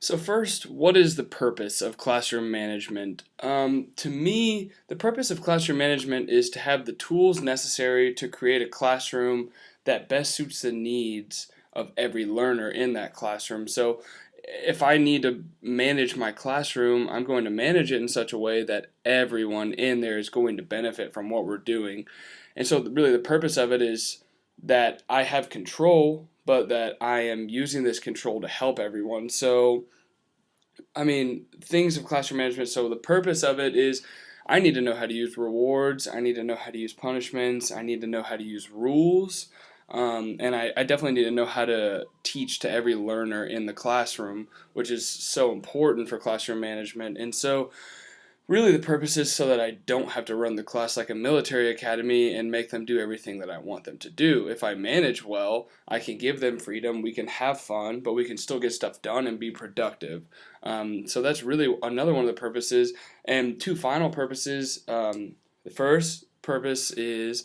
So first, what is the purpose of classroom management? To me, the purpose of classroom management is to have the tools necessary to create a classroom that best suits the needs of every learner in that classroom. So if I need to manage my classroom, I'm going to manage it in such a way that everyone in there is going to benefit from what we're doing. And so really the purpose of it is that I have control, but that I am using this control to help everyone. So things of classroom management. So the purpose of it is I need to know how to use rewards. I need to know how to use punishments. I need to know how to use rules. And I definitely need to know how to teach to every learner in the classroom, which is so important for classroom management. And so really, the purpose is so that I don't have to run the class like a military academy and make them do everything that I want them to do. If I manage well, I can give them freedom, we can have fun, but we can still get stuff done and be productive. So that's really another one of the purposes. And two final purposes. The first purpose is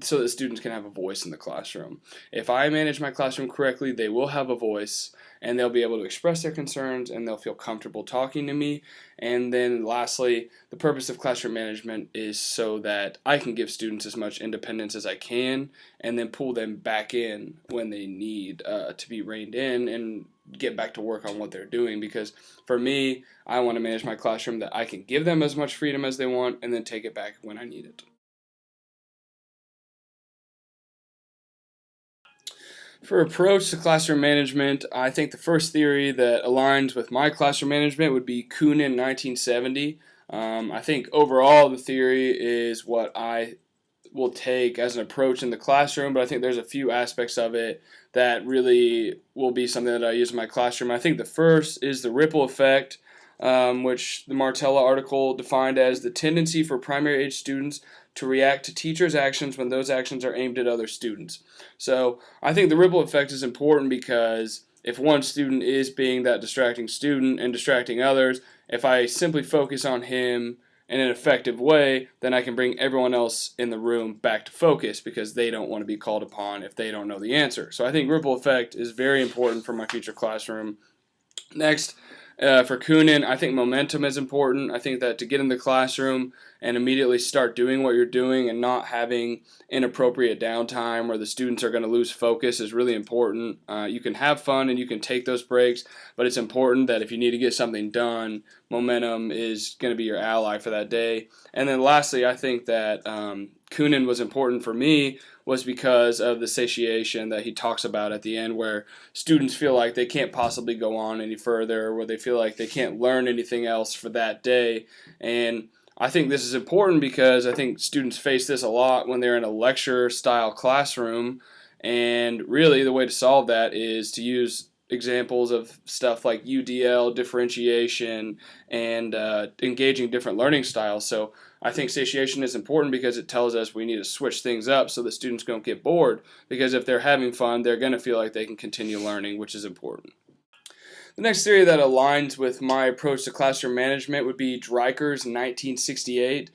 so that students can have a voice in the classroom. If I manage my classroom correctly, they will have a voice and they'll be able to express their concerns and they'll feel comfortable talking to me. And then lastly, the purpose of classroom management is so that I can give students as much independence as I can and then pull them back in when they need to be reined in and get back to work on what they're doing. Because for me, I want to manage my classroom that I can give them as much freedom as they want and then take it back when I need it. For approach to classroom management, I think the first theory that aligns with my classroom management would be Kuhn 1970. I think overall the theory is what I will take as an approach in the classroom, but I think there's a few aspects of it that really will be something that I use in my classroom. I think the first is the ripple effect, which the Martella article defined as the tendency for primary age students to react to teachers' actions when those actions are aimed at other students. So I think the ripple effect is important because if one student is being that distracting student and distracting others, if I simply focus on him in an effective way, then I can bring everyone else in the room back to focus because they don't want to be called upon if they don't know the answer. So I think ripple effect is very important for my future classroom. Next, for Kunin, I think momentum is important. I think that to get in the classroom and immediately start doing what you're doing and not having inappropriate downtime where the students are going to lose focus is really important. You can have fun and you can take those breaks, but it's important that if you need to get something done, momentum is going to be your ally for that day. And then lastly, I think that Kunin was important for me was because of the satiation that he talks about at the end, where students feel like they can't possibly go on any further, where they feel like they can't learn anything else for that day. And I think this is important because I think students face this a lot when they're in a lecture-style classroom, and really the way to solve that is to use examples of stuff like UDL, differentiation, and engaging different learning styles. So I think satiation is important because it tells us we need to switch things up so that students don't get bored, because if they're having fun, they're going to feel like they can continue learning, which is important. The next theory that aligns with my approach to classroom management would be Dreiker's 1968.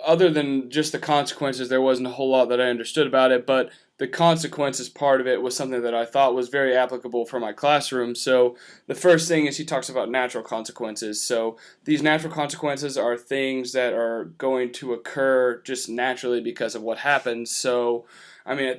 Other than just the consequences, there wasn't a whole lot that I understood about it, but the consequences part of it was something that I thought was very applicable for my classroom. So the first thing is he talks about natural consequences. So these natural consequences are things that are going to occur just naturally because of what happens. So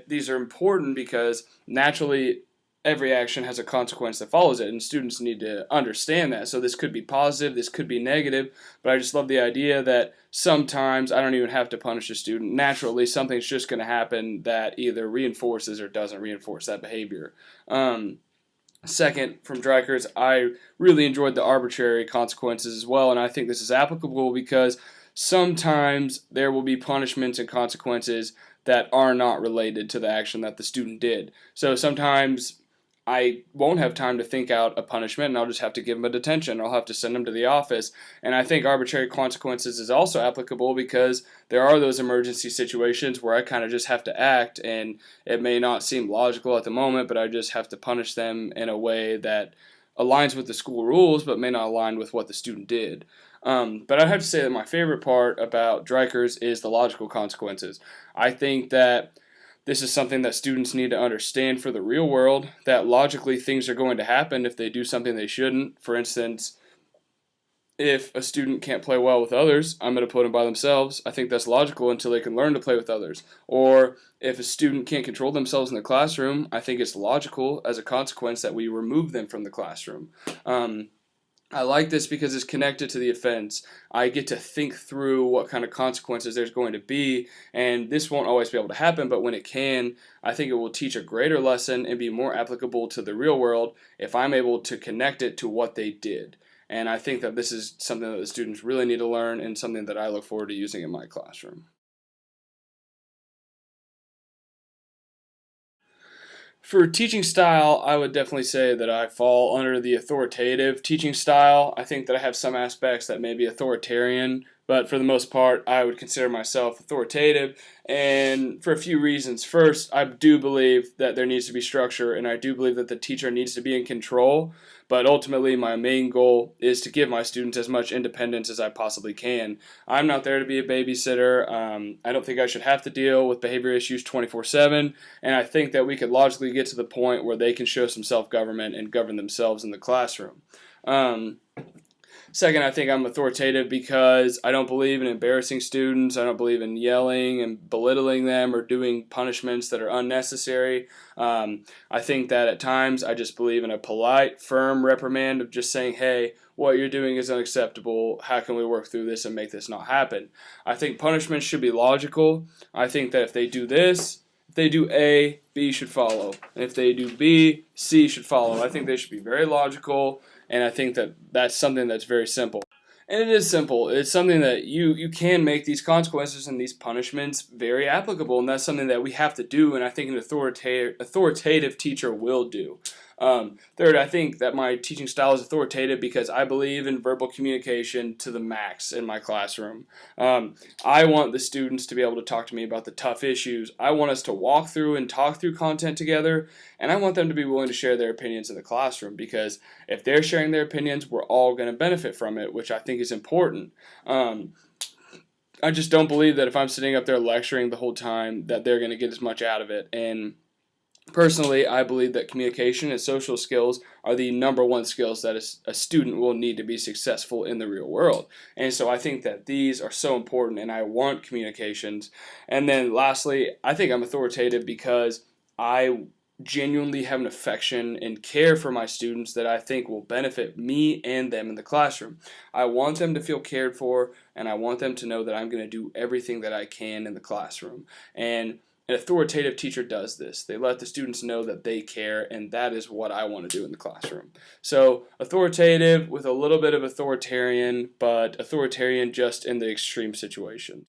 these are important because naturally every action has a consequence that follows it, and students need to understand that. So this could be positive, this could be negative, but I just love the idea that sometimes I don't even have to punish a student. Naturally, something's just going to happen that either reinforces or doesn't reinforce that behavior. Second, from Dreiker's, I really enjoyed the arbitrary consequences as well, and I think this is applicable because sometimes there will be punishments and consequences that are not related to the action that the student did. So sometimes I won't have time to think out a punishment, and I'll just have to give them a detention. I'll have to send them to the office. And I think arbitrary consequences is also applicable because there are those emergency situations where I kind of just have to act, and it may not seem logical at the moment, but I just have to punish them in a way that aligns with the school rules, but may not align with what the student did. But I'd have to say that my favorite part about Dreiker's is the logical consequences. I think that This is something that students need to understand for the real world, that logically things are going to happen if they do something they shouldn't. For instance, if a student can't play well with others, I'm going to put them by themselves. I think that's logical until they can learn to play with others. Or if a student can't control themselves in the classroom, I think it's logical as a consequence that we remove them from the classroom. I like this because it's connected to the offense. I get to think through what kind of consequences there's going to be, and this won't always be able to happen, but when it can, I think it will teach a greater lesson and be more applicable to the real world if I'm able to connect it to what they did. And I think that this is something that the students really need to learn and something that I look forward to using in my classroom. For teaching style, I would definitely say that I fall under the authoritative teaching style. I think that I have some aspects that may be authoritarian, but for the most part, I would consider myself authoritative, and for a few reasons. First, I do believe that there needs to be structure, and I do believe that the teacher needs to be in control, but ultimately my main goal is to give my students as much independence as I possibly can. I'm not there to be a babysitter. I don't think I should have to deal with behavior issues 24/7, and I think that we could logically get to the point where they can show some self-government and govern themselves in the classroom. Um, Second, I think I'm authoritative because I don't believe in embarrassing students. I don't believe in yelling and belittling them or doing punishments that are unnecessary. I think that at times I just believe in a polite, firm reprimand of just saying, hey, what you're doing is unacceptable. How can we work through this and make this not happen? I think punishment should be logical. I think that if they do this, if they do A, B should follow. And if they do B, C should follow. I think they should be very logical, and I think that that's something that's very simple. And it is simple. It's something that you can make these consequences and these punishments very applicable, and that's something that we have to do, and I think an authoritative teacher will do. Third, I think that my teaching style is authoritative because I believe in verbal communication to the max in my classroom. I want the students to be able to talk to me about the tough issues. I want us to walk through and talk through content together, and I want them to be willing to share their opinions in the classroom, because if they're sharing their opinions, we're all going to benefit from it, which I think is important. I just don't believe that if I'm sitting up there lecturing the whole time that they're going to get as much out of it. And personally, I believe that communication and social skills are the number one skills that a student will need to be successful in the real world. And so I think that these are so important, and I want communications. And then lastly, I think I'm authoritative because I genuinely have an affection and care for my students that I think will benefit me and them in the classroom. I want them to feel cared for, and I want them to know that I'm going to do everything that I can in the classroom. And an authoritative teacher does this. They let the students know that they care, and that is what I want to do in the classroom. So authoritative with a little bit of authoritarian, but authoritarian just in the extreme situation.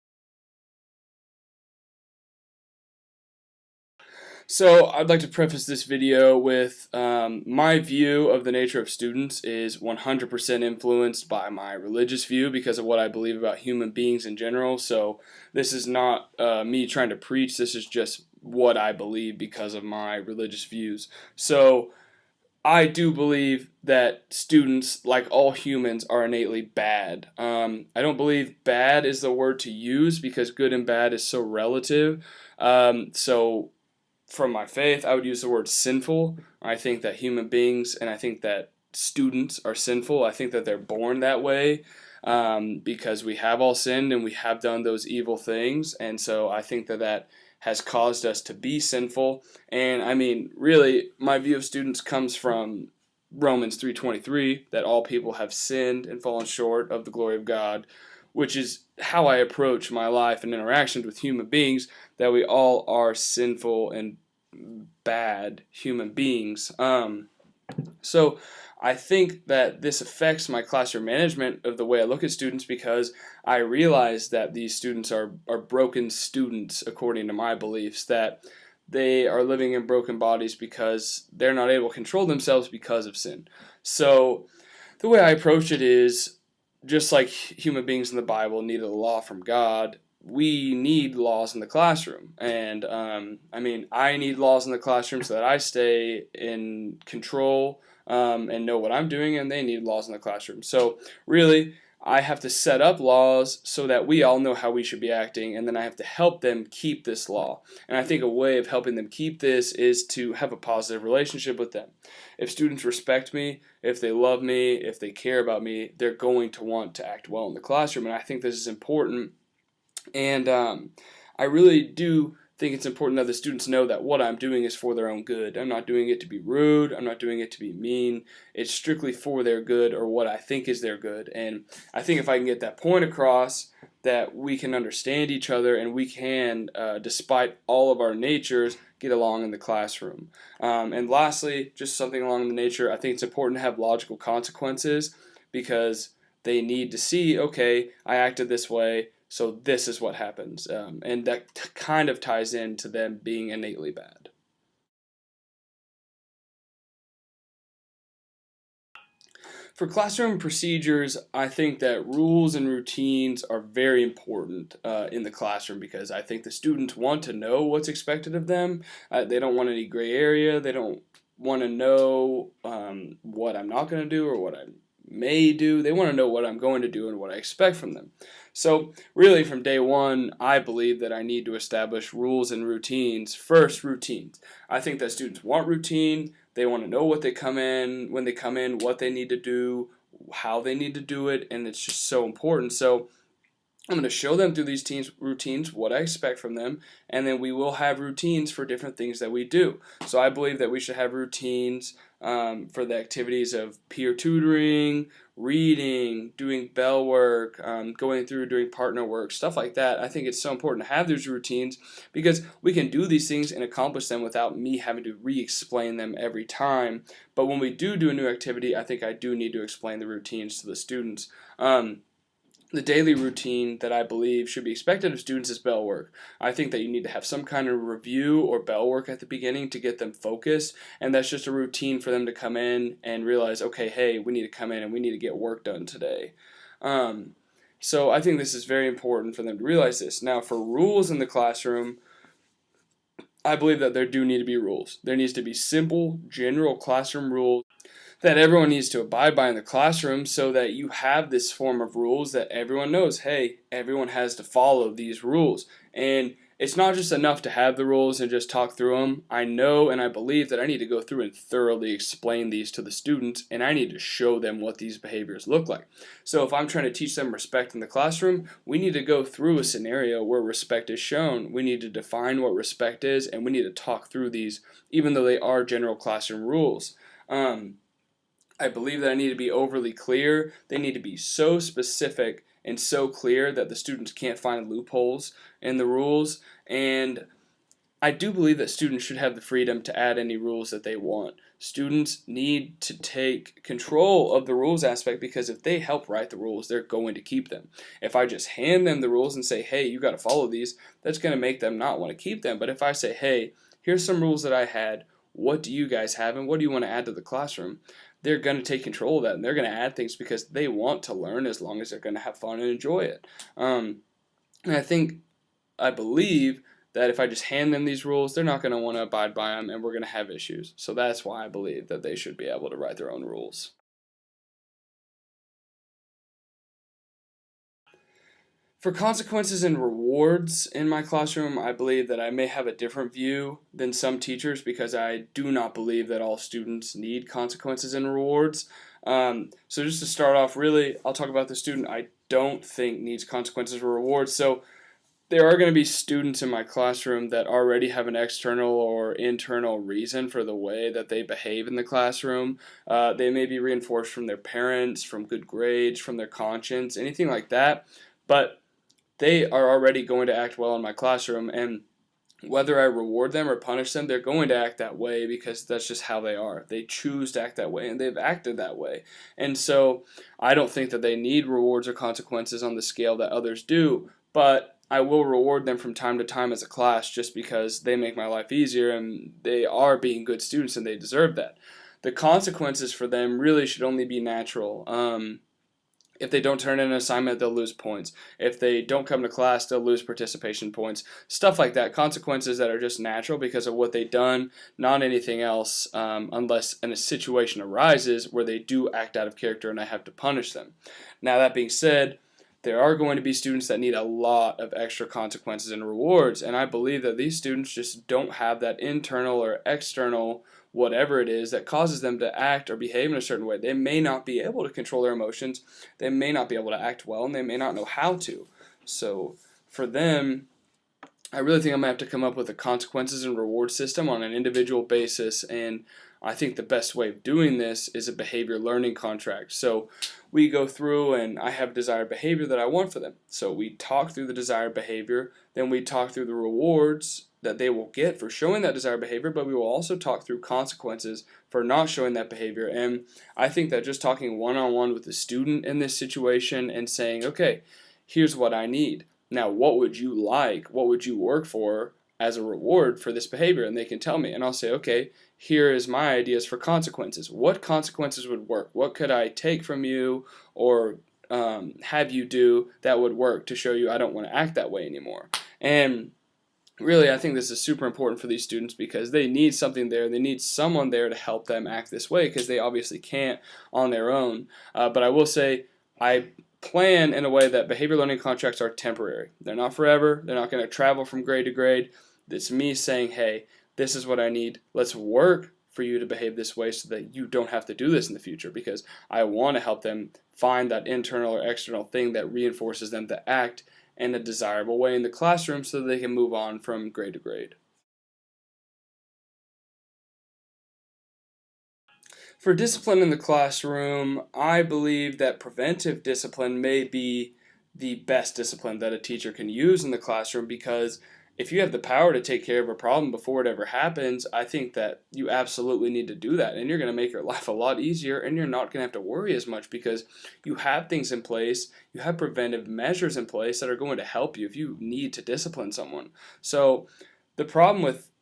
So I'd like to preface this video with my view of the nature of students is 100% influenced by my religious view because of what I believe about human beings in general. So this is not me trying to preach. This is just what I believe because of my religious views. So I do believe that students, like all humans, are innately bad. I don't believe bad is the word to use because good and bad is so relative. So from my faith, I would use the word sinful. I think that human beings and I think that students are sinful. I think that they're born that way because we have all sinned and we have done those evil things. And so I think that that has caused us to be sinful. And I mean, really, my view of students comes from Romans 3:23, that all people have sinned and fallen short of the glory of God, which is how I approach my life and interactions with human beings, that we all are sinful and bad human beings. So I think that this affects my classroom management of the way I look at students because I realize that these students are broken students according to my beliefs, that they are living in broken bodies because they're not able to control themselves because of sin. So the way I approach it is just like human beings in the Bible needed a law from God, we need laws in the classroom. And I mean, I need laws in the classroom so that I stay in control and know what I'm doing, and they need laws in the classroom. So really, I have to set up laws so that we all know how we should be acting, and then I have to help them keep this law. And I think a way of helping them keep this is to have a positive relationship with them. If students respect me, if they love me, if they care about me, they're going to want to act well in the classroom, and I think this is important. And I really do think it's important that the students know that what I'm doing is for their own good. I'm not doing it to be rude. I'm not doing it to be mean. It's strictly for their good, or what I think is their good. And I think if I can get that point across, that we can understand each other, and we can, despite all of our natures, get along in the classroom. And lastly, just something along the nature, I think it's important to have logical consequences, because they need to see, okay, I acted this way, so this is what happens. And that kind of ties into them being innately bad. For classroom procedures, I think that rules and routines are very important in the classroom, because I think the students want to know what's expected of them. They don't want any gray area. They don't want to know what I'm not going to do or what I may do. They want to know what I'm going to do and what I expect from them. So really, from day one, I believe that I need to establish rules and routines. First, routines. I think that students want routine. They want to know what they come in, when they come in, what they need to do, how they need to do it, and it's just so important. So I'm going to show them through these routines what I expect from them, and then we will have routines for different things that we do. So I believe that we should have routines for the activities of peer tutoring, reading, doing bell work, going through doing partner work, stuff like that. I think it's so important to have those routines, because we can do these things and accomplish them without me having to re-explain them every time. But when we do a new activity, I think I do need to explain the routines to the students. The daily routine that I believe should be expected of students is bell work. I think that you need to have some kind of review or bell work at the beginning to get them focused, and that's just a routine for them to come in and realize, okay, hey, we need to come in and we need to get work done today. So I think this is very important for them to realize this. Now, for rules in the classroom, I believe that there do need to be rules. There needs to be simple, general classroom rules that everyone needs to abide by in the classroom, so that you have this form of rules that everyone knows, hey, everyone has to follow these rules. And it's not just enough to have the rules and just talk through them. I know and I believe that I need to go through and thoroughly explain these to the students, and I need to show them what these behaviors look like. So if I'm trying to teach them respect in the classroom, we need to go through a scenario where respect is shown. We need to define what respect is, and we need to talk through these, even though they are general classroom rules. I believe that I need to be overly clear. They need to be so specific and so clear that the students can't find loopholes in the rules. And I do believe that students should have the freedom to add any rules that they want. Students need to take control of the rules aspect, because if they help write the rules, they're going to keep them. If I just hand them the rules and say, hey, you got to follow these, that's going to make them not want to keep them. But if I say, hey, here's some rules that I had, what do you guys have, and what do you want to add to the classroom? They're going to take control of that, and they're going to add things because they want to learn, as long as they're going to have fun and enjoy it. And I believe that if I just hand them these rules, they're not going to want to abide by them, and we're going to have issues. So that's why I believe that they should be able to write their own rules. For consequences and rewards in my classroom, I believe that I may have a different view than some teachers, because I do not believe that all students need consequences and rewards. So just to start off, really, I'll talk about the student I don't think needs consequences or rewards. So there are going to be students in my classroom that already have an external or internal reason for the way that they behave in the classroom. They may be reinforced from their parents, from good grades, from their conscience, anything like that. But they are already going to act well in my classroom, and whether I reward them or punish them, they're going to act that way, because that's just how they are. They choose to act that way, and they've acted that way. And so I don't think that they need rewards or consequences on the scale that others do, but I will reward them from time to time as a class, just because they make my life easier, and they are being good students, and they deserve that. The consequences for them really should only be natural. If they don't turn in an assignment, they'll lose points. If they don't come to class, they'll lose participation points. Stuff like that. Consequences that are just natural because of what they've done, not anything else, unless a situation arises where they do act out of character and I have to punish them. Now, that being said, there are going to be students that need a lot of extra consequences and rewards, and I believe that these students just don't have that internal or external whatever it is that causes them to act or behave in a certain way. They may not be able to control their emotions, they may not be able to act well, and they may not know how to. So for them, I really think I'm going to have to come up with a consequences and reward system on an individual basis, and I think the best way of doing this is a behavior learning contract. So we go through and I have desired behavior that I want for them. So we talk through the desired behavior, then we talk through the rewards that they will get for showing that desired behavior, but we will also talk through consequences for not showing that behavior. And I think that just talking one-on-one with the student in this situation and saying, okay, here's what I need. Now, what would you like? What would you work for as a reward for this behavior? And they can tell me, and I'll say, okay, here is my ideas for consequences. What consequences would work? What could I take from you or have you do that would work to show you I don't want to act that way anymore? And really, I think this is super important for these students because they need something there. They need someone there to help them act this way because they obviously can't on their own. But I will say, I plan in a way that behavior learning contracts are temporary. They're not forever. They're not going to travel from grade to grade. It's me saying, hey, this is what I need. Let's work for you to behave this way so that you don't have to do this in the future, because I want to help them find that internal or external thing that reinforces them to act in a desirable way in the classroom so that they can move on from grade to grade. For discipline in the classroom, I believe that preventive discipline may be the best discipline that a teacher can use in the classroom, because if you have the power to take care of a problem before it ever happens, I think that you absolutely need to do that, and you're going to make your life a lot easier, and you're not going to have to worry as much because you have things in place, you have preventive measures in place that are going to help you if you need to discipline someone. So the problem with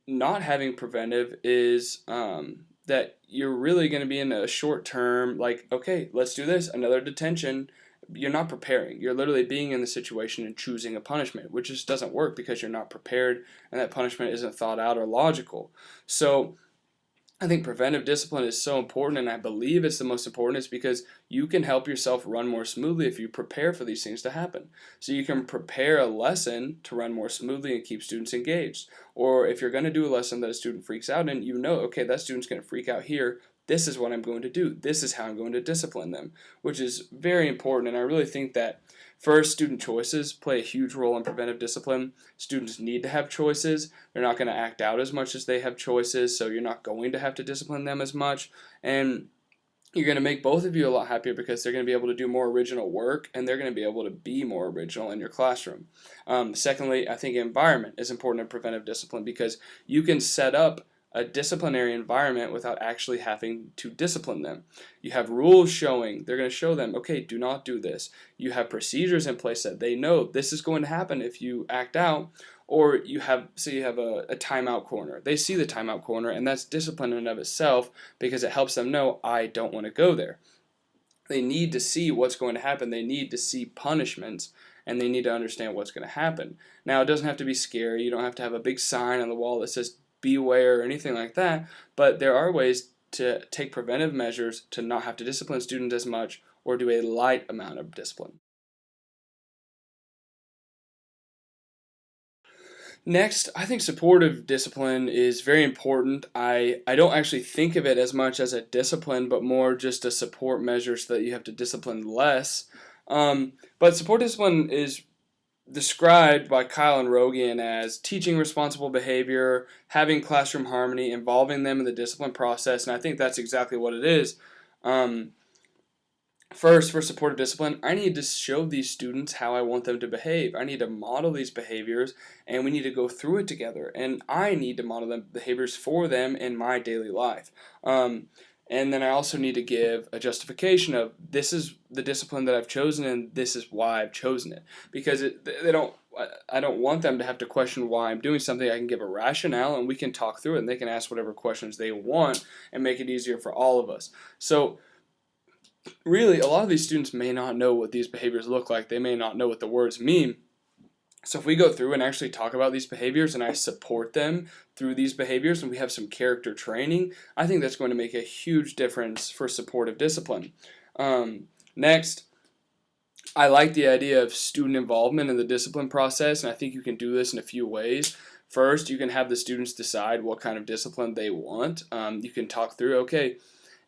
not having preventive is that you're really going to be in a short term, like, okay, let's do this, another detention. You're not preparing. You're literally being in the situation and choosing a punishment, which just doesn't work because you're not prepared and that punishment isn't thought out or logical. So I think preventive discipline is so important, and I believe it's the most important. Is because you can help yourself run more smoothly if you prepare for these things to happen. So you can prepare a lesson to run more smoothly and keep students engaged. Or if you're going to do a lesson that a student freaks out in, you know, okay, that student's going to freak out here. This is what I'm going to do. This is how I'm going to discipline them, which is very important. And I really think that first, student choices play a huge role in preventive discipline. Students need to have choices. They're not going to act out as much as they have choices, so you're not going to have to discipline them as much. And you're going to make both of you a lot happier because they're going to be able to do more original work and they're going to be able to be more original in your classroom. Secondly, I think environment is important in preventive discipline because you can set up a disciplinary environment without actually having to discipline them. You have rules showing, they're going to show them, okay, do not do this. You have procedures in place that they know this is going to happen if you act out. Or you have a timeout corner. They see the timeout corner, and that's discipline in and of itself because it helps them know, I don't want to go there. They need to see what's going to happen. They need to see punishments, and they need to understand what's going to happen. Now, it doesn't have to be scary. You don't have to have a big sign on the wall that says beware or anything like that, but there are ways to take preventive measures to not have to discipline students as much or do a light amount of discipline. Next, I think supportive discipline is very important. I don't actually think of it as much as a discipline, but more just a support measure so that you have to discipline less. But support discipline is described by Kyle and Rogan as teaching responsible behavior, having classroom harmony, involving them in the discipline process, and I think that's exactly what it is. Um, First, for supportive discipline, I need to show these students how I want them to behave. I need to model these behaviors, and we need to go through it together. And I need to model them behaviors for them in my daily life. And then I also need to give a justification of this is the discipline that I've chosen, and this is why I've chosen it. Because I don't want them to have to question why I'm doing something. I can give a rationale, and we can talk through it, and they can ask whatever questions they want, and make it easier for all of us. So really, a lot of these students may not know what these behaviors look like. They may not know what the words mean. So if we go through and actually talk about these behaviors and I support them through these behaviors and we have some character training, I think that's going to make a huge difference for supportive discipline. Next, I like the idea of student involvement in the discipline process, and I think you can do this in a few ways. First, you can have the students decide what kind of discipline they want. You can talk through, okay,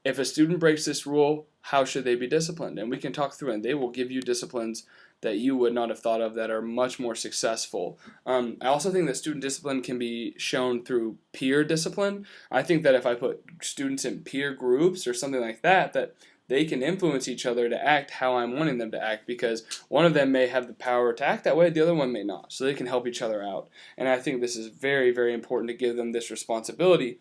if a student breaks this rule, how should they be disciplined? And we can talk through, and they will give you disciplines that you would not have thought of that are much more successful. I also think that student discipline can be shown through peer discipline. I think that if I put students in peer groups or something like that, that they can influence each other to act how I'm wanting them to act, because one of them may have the power to act that way, the other one may not. So they can help each other out. And I think this is very, very important to give them this responsibility.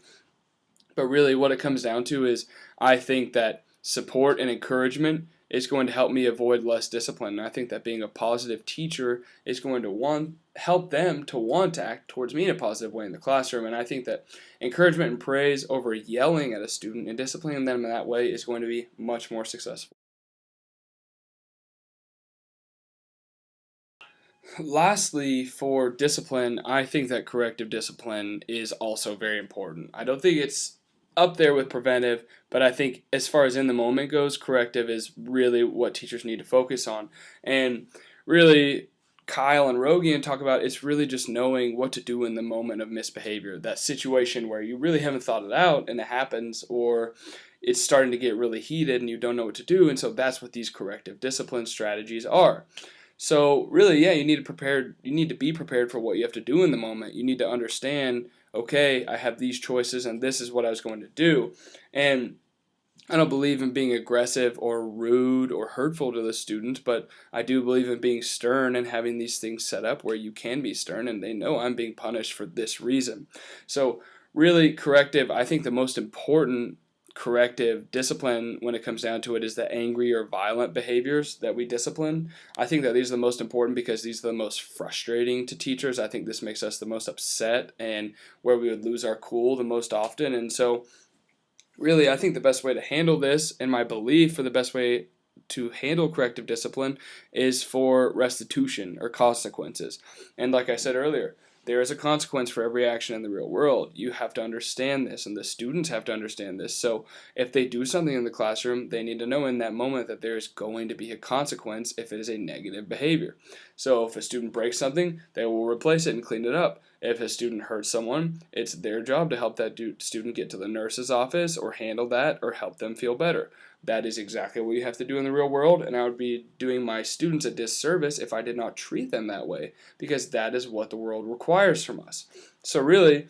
But really what it comes down to is I think that support and encouragement is going to help me avoid less discipline. And I think that being a positive teacher is going to help them to want to act towards me in a positive way in the classroom. And I think that encouragement and praise over yelling at a student and disciplining them in that way is going to be much more successful. Lastly, for discipline, I think that corrective discipline is also very important. I don't think it's up there with preventive, but I think as far as in the moment goes, corrective is really what teachers need to focus on. And really, Kyle and Rogian talk about it's really just knowing what to do in the moment of misbehavior, that situation where you really haven't thought it out and it happens, or it's starting to get really heated and you don't know what to do. And so that's what these corrective discipline strategies are. So really, yeah, you need to be prepared for what you have to do in the moment. You need to understand, okay, I have these choices and this is what I was going to do. And I don't believe in being aggressive or rude or hurtful to the students, but I do believe in being stern and having these things set up where you can be stern and they know I'm being punished for this reason. So really corrective, I think the most important corrective discipline when it comes down to it is the angry or violent behaviors that we discipline. I think that these are the most important because these are the most frustrating to teachers. I think this makes us the most upset and where we would lose our cool the most often. And so really, I think the best way to handle this, and my belief for the best way to handle corrective discipline, is for restitution or consequences. And like I said earlier, there is a consequence for every action in the real world. You have to understand this, and the students have to understand this. So if they do something in the classroom, they need to know in that moment that there is going to be a consequence if it is a negative behavior. So if a student breaks something, they will replace it and clean it up. If a student hurts someone, it's their job to help that student get to the nurse's office or handle that or help them feel better. That is exactly what you have to do in the real world, and I would be doing my students a disservice if I did not treat them that way, because that is what the world requires from us. So really,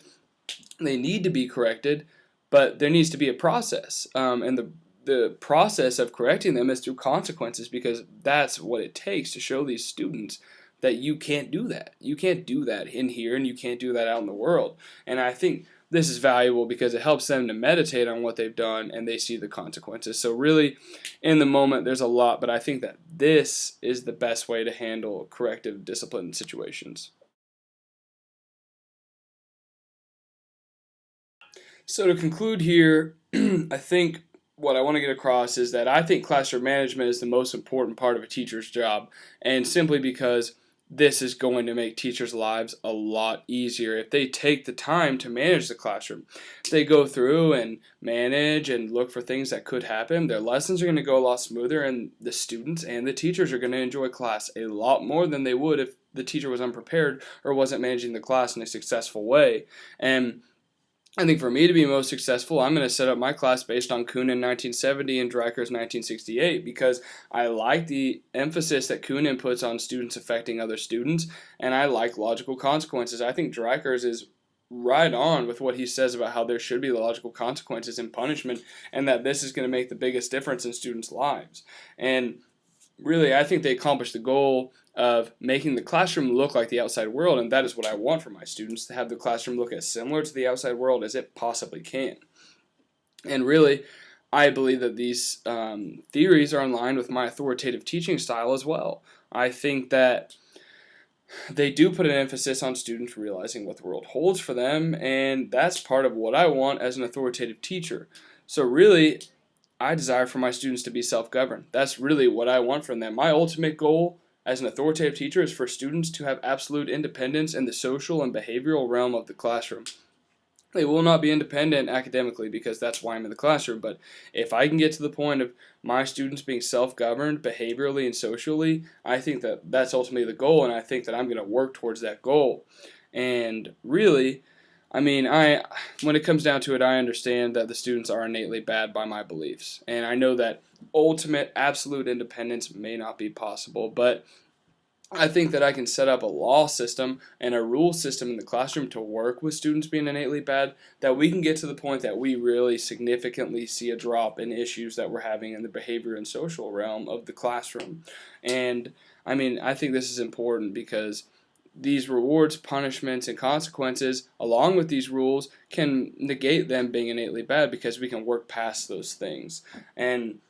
they need to be corrected, but there needs to be a process, and the process of correcting them is through consequences, because that's what it takes to show these students that you can't do that. You can't do that in here, and you can't do that out in the world. And I think this is valuable because it helps them to meditate on what they've done and they see the consequences. So really, in the moment, there's a lot, but I think that this is the best way to handle corrective discipline situations. So to conclude here, I think what I want to get across is that I think classroom management is the most important part of a teacher's job, and simply because this is going to make teachers' lives a lot easier if they take the time to manage the classroom. If they go through and manage and look for things that could happen, their lessons are going to go a lot smoother, and the students and the teachers are going to enjoy class a lot more than they would if the teacher was unprepared or wasn't managing the class in a successful way. And I think for me to be most successful, I'm going to set up my class based on Kuhn 1970 and Dreiker's 1968, because I like the emphasis that Kuhn puts on students affecting other students, and I like logical consequences. I think Dreiker's is right on with what he says about how there should be logical consequences in punishment, and that this is going to make the biggest difference in students' lives. And really, I think they accomplished the goal of making the classroom look like the outside world, and that is what I want for my students, to have the classroom look as similar to the outside world as it possibly can. And really, I believe that these theories are in line with my authoritative teaching style as well. I think that they do put an emphasis on students realizing what the world holds for them, and that's part of what I want as an authoritative teacher. So really, I desire for my students to be self-governed. That's really what I want from them. My ultimate goal as an authoritative teacher is for students to have absolute independence in the social and behavioral realm of the classroom. They will not be independent academically because that's why I'm in the classroom, but if I can get to the point of my students being self-governed behaviorally and socially, I think that that's ultimately the goal, and I think that I'm going to work towards that goal. And really, I mean, when it comes down to it, I understand that the students are innately bad by my beliefs, and I know that ultimate absolute independence may not be possible, but I think that I can set up a law system and a rule system in the classroom to work with students being innately bad, that we can get to the point that we really significantly see a drop in issues that we're having in the behavior and social realm of the classroom. And I mean, I think this is important because these rewards, punishments, and consequences, along with these rules, can negate them being innately bad because we can work past those things. And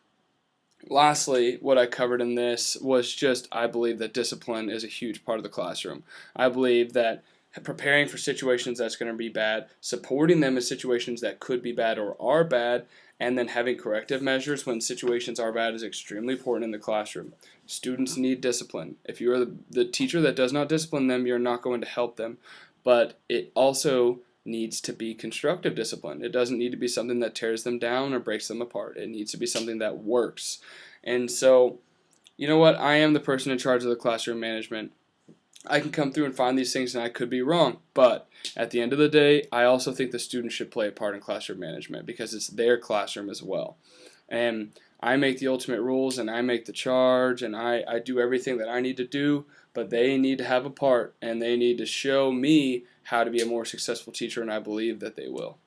lastly, what I covered in this was just I believe that discipline is a huge part of the classroom. I believe that preparing for situations that's going to be bad, supporting them in situations that could be bad or are bad, and then having corrective measures when situations are bad is extremely important in the classroom. Students need discipline. If you're the teacher that does not discipline them, you're not going to help them. But it also needs to be constructive discipline. It doesn't need to be something that tears them down or breaks them apart. It needs to be something that works. And so, you know what? I am the person in charge of the classroom management. I can come through and find these things and I could be wrong, but at the end of the day, I also think the students should play a part in classroom management because it's their classroom as well. And I make the ultimate rules and I make the charge and I do everything that I need to do, but they need to have a part and they need to show me how to be a more successful teacher, and I believe that they will.